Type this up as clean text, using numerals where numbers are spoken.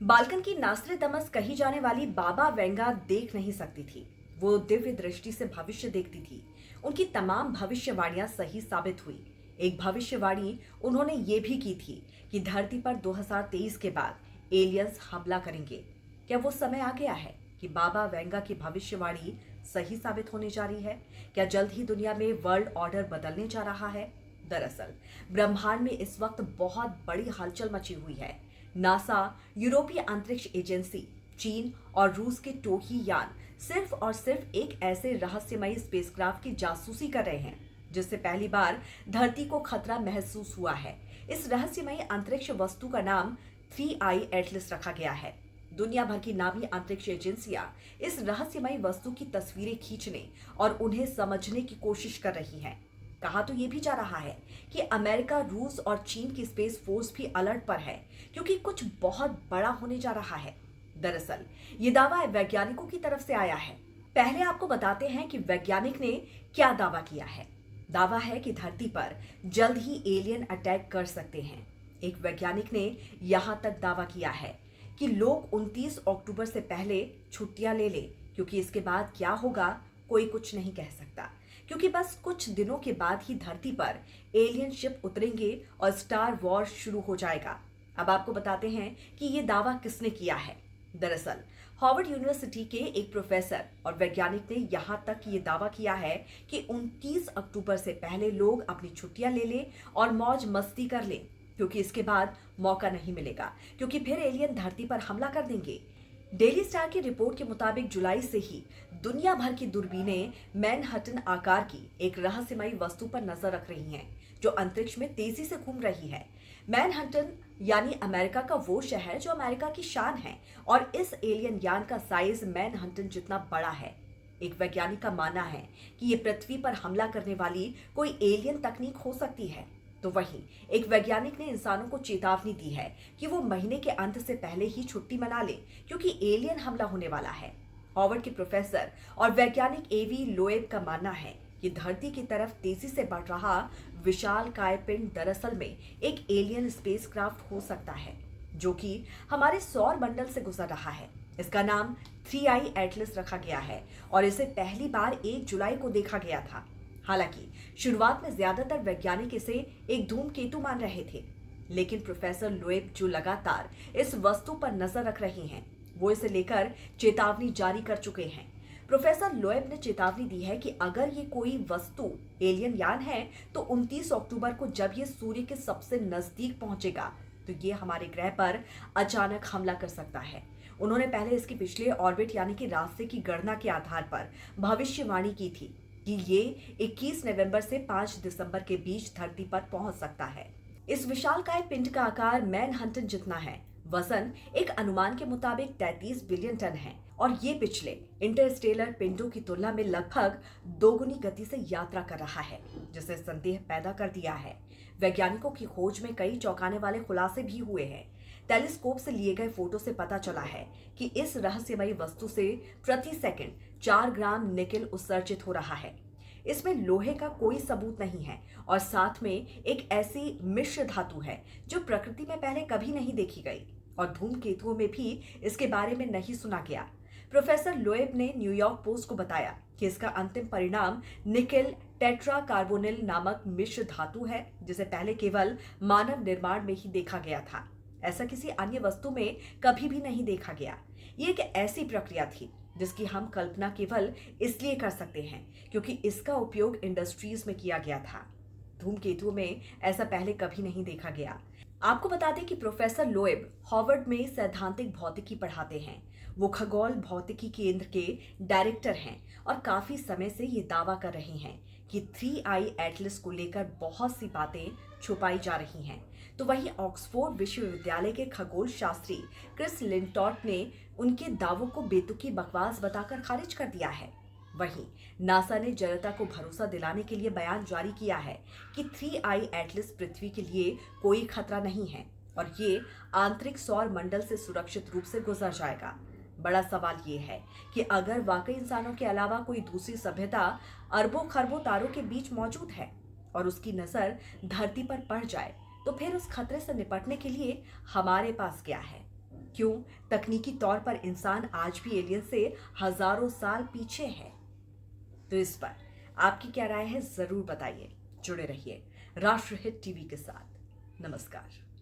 Balkan की Nostradamus कही जाने वाली बाबा वेंगा देख नहीं सकती थी। वो दिव्य दृष्टि से भविष्य देखती थी। उनकी तमाम भविष्यवाणियां सही साबित हुई। एक भविष्यवाणी उन्होंने ये भी की थी कि धरती पर 2023 के बाद एलियंस हमला करेंगे। क्या वो समय आ गया है कि बाबा वेंगा की भविष्यवाणी सही साबित होने जा रही है? क्या जल्द ही दुनिया में वर्ल्ड ऑर्डर बदलने जा रहा है? दरअसल ब्रह्मांड में इस वक्त बहुत बड़ी हलचल मची हुई है। नासा, यूरोपीय अंतरिक्ष एजेंसी, चीन और रूस के टोही यान सिर्फ और सिर्फ एक ऐसे रहस्यमयी स्पेसक्राफ्ट की जासूसी कर रहे हैं जिससे पहली बार धरती को खतरा महसूस हुआ है। इस रहस्यमयी अंतरिक्ष वस्तु का नाम 3I एटलस रखा गया है। दुनिया भर की नामी अंतरिक्ष एजेंसियां इस रहस्यमयी वस्तु की तस्वीरें खींचने और उन्हें समझने की कोशिश कर रही हैं। कहा तो यह भी जा रहा है कि अमेरिका, रूस और चीन की स्पेस फोर्स भी अलर्ट पर है क्योंकि कुछ बहुत बड़ा होने जा रहा है। दरअसल ये दावा वैज्ञानिकों की तरफ से आया है। पहले आपको बताते हैं कि वैज्ञानिक ने क्या दावा किया है। दावा है कि धरती पर जल्द ही एलियन अटैक कर सकते हैं। एक वैज्ञानिक ने यहां तक दावा किया है कि लोग 29 अक्टूबर से पहले छुट्टियां ले लें क्योंकि इसके बाद क्या होगा कोई कुछ नहीं कह सकता, क्योंकि बस कुछ दिनों के बाद ही धरती पर एलियन शिप उतरेंगे और स्टार वॉर शुरू हो जाएगा। अब आपको बताते हैं कि ये दावा किसने किया है। दरअसल हार्वर्ड यूनिवर्सिटी के एक प्रोफेसर और वैज्ञानिक ने यहां तक ये दावा किया है कि 29 अक्टूबर से पहले लोग अपनी छुट्टियां ले लें और मौज मस्ती कर लें क्योंकि इसके बाद मौका नहीं मिलेगा, क्योंकि फिर एलियन धरती पर हमला कर देंगे। डेली स्टार की रिपोर्ट के मुताबिक जुलाई से ही दुनिया भर की दूरबीनें मैनहट्टन आकार की एक रहस्यमयी वस्तु पर नजर रख रही हैं जो अंतरिक्ष में तेजी से घूम रही है। मैनहट्टन यानी अमेरिका का वो शहर जो अमेरिका की शान है और इस एलियन यान का साइज मैनहट्टन जितना बड़ा है। एक वैज्ञानिक का मानना है कि ये पृथ्वी पर हमला करने वाली कोई एलियन तकनीक हो सकती है। तो वहीं एक वैज्ञानिक ने इंसानों को चेतावनी दी है कि वो महीने के अंत से पहले ही छुट्टी मना लें क्योंकि एलियन हमला होने वाला है। हार्वर्ड के प्रोफेसर और वैज्ञानिक एवी लोएब का मानना है कि धरती की तरफ तेजी से बढ़ रहा विशालकाय पिंड दरअसल में एक एलियन स्पेसक्राफ्ट हो सकता है जो कि हमारे सौर मंडल से गुजर रहा है। इसका नाम 3I एटलस रखा गया है और इसे पहली बार 1 जुलाई को देखा गया था। हालांकि शुरुआत में ज्यादातर वैज्ञानिक इसे एक धूमकेतु मान रहे थे, लेकिन प्रोफेसर लोएब जो लगातार इस वस्तु पर नजर रख रही हैं, वो इसे लेकर चेतावनी जारी कर चुके हैं। प्रोफेसर लोएब ने चेतावनी दी है कि अगर ये कोई वस्तु एलियन यान है तो 29 अक्टूबर को जब ये सूर्य के सबसे नजदीक पहुंचेगा तो ये हमारे ग्रह पर अचानक हमला कर सकता है। उन्होंने पहले इसके पिछले ऑर्बिट यानी कि रास्ते की गणना के आधार पर भविष्यवाणी की थी कि ये 21 नवंबर से 5 दिसंबर के बीच धरती पर पहुंच सकता है। इस विशालकाय पिंड का आकार मैनहट्टन जितना है। वजन एक अनुमान के मुताबिक 33 बिलियन टन है और ये पिछले इंटरस्टेलर पिंडों की तुलना में लगभग दोगुनी गति से यात्रा कर रहा है, जिससे संदेह पैदा कर दिया है। वैज्ञानिकों की खोज में कई चौंकाने वाले खुलासे भी हुए हैं। टेलीस्कोप से लिए गए फोटो से पता चला है कि इस रहस्यमयी वस्तु से प्रति सेकंड 4 ग्राम निकेल उत्सर्जित हो रहा है। इसमें लोहे का कोई सबूत नहीं है और साथ में एक ऐसी मिश्र धातु है जो प्रकृति में पहले कभी नहीं देखी गई और धूमकेतुओं में भी इसके बारे में नहीं सुना गया। प्रोफेसर लोएब ने न्यूयॉर्क पोस्ट को बताया कि इसका अंतिम परिणाम निकेल टेट्राकार्बोनिल नामक मिश्र धातु है जिसे पहले केवल मानव निर्माण में ही देखा गया था। ऐसा किसी अन्य वस्तु में कभी भी नहीं देखा गया। ये एक ऐसी प्रक्रिया थी जिसकी हम कल्पना केवल इसलिए कर सकते हैं क्योंकि इसका उपयोग इंडस्ट्रीज में किया गया था। धूमकेतुओं में ऐसा पहले कभी नहीं देखा गया। आपको बता दें कि प्रोफेसर लोएब हार्वर्ड में सैद्धांतिक भौतिकी पढ़ाते हैं। वो खगोल भौतिकी केंद्र के डायरेक्टर हैं और काफी समय से ये दावा कर रहे हैं कि 3I एटलस को लेकर बहुत सी बातें छुपाई जा रही हैं। तो वहीं ऑक्सफोर्ड विश्वविद्यालय के खगोल शास्त्री क्रिस लिंटॉट ने उनके दावों को बेतुकी बकवास बताकर खारिज कर दिया है। वहीं नासा ने जनता को भरोसा दिलाने के लिए बयान जारी किया है कि 3I एटलस पृथ्वी के लिए कोई खतरा नहीं है और ये आंतरिक सौर मंडल से सुरक्षित रूप से गुजर जाएगा। बड़ा सवाल ये है कि अगर वाकई इंसानों के अलावा कोई दूसरी सभ्यता अरबों खरबों तारों के बीच मौजूद है और उसकी नजर धरती पर पड़ जाए तो फिर उस खतरे से निपटने के लिए हमारे पास क्या है? क्यों तकनीकी तौर पर इंसान आज भी एलियन से हजारों साल पीछे है? तो इस पर आपकी क्या राय है, जरूर बताइए। जुड़े रहिए राष्ट्रहित टीवी के साथ। नमस्कार।